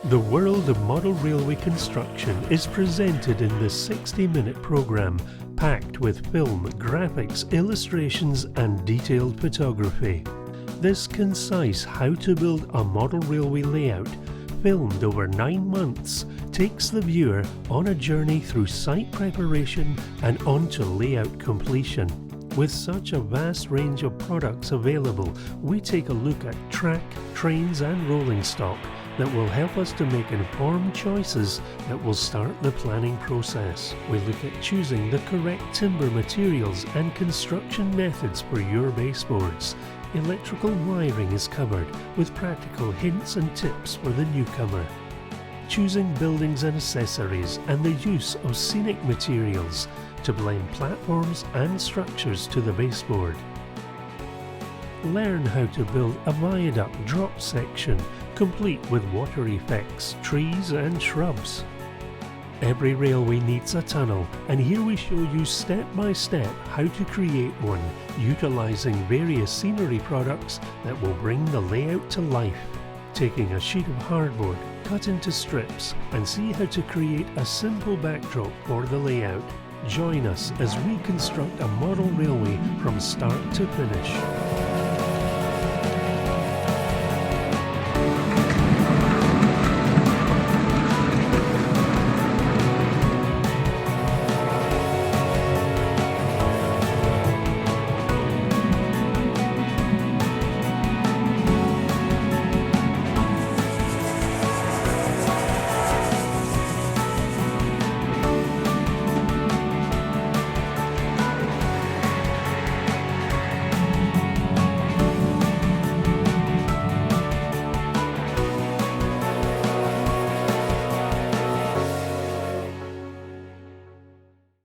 The world of model railway construction is presented in this 60-minute programme, packed with film, graphics, illustrations and detailed photography. This concise how to build a model railway layout, filmed over 9 months, takes the viewer on a journey through site preparation and onto layout completion. With such a vast range of products available, we take a look at track, trains and rolling stock that will help us to make informed choices that will start the planning process. We look at choosing the correct timber materials and construction methods for your baseboards. Electrical wiring is covered with practical hints and tips for the newcomer. Choosing buildings and accessories and the use of scenic materials to blend platforms and structures to the baseboard. Learn how to build a viaduct drop section complete with water effects, trees and shrubs. Every railway needs a tunnel, and here we show you step by step how to create one, utilising various scenery products that will bring the layout to life. Taking a sheet of hardboard, cut into strips, and see how to create a simple backdrop for the layout. Join us as we construct a model railway from start to finish.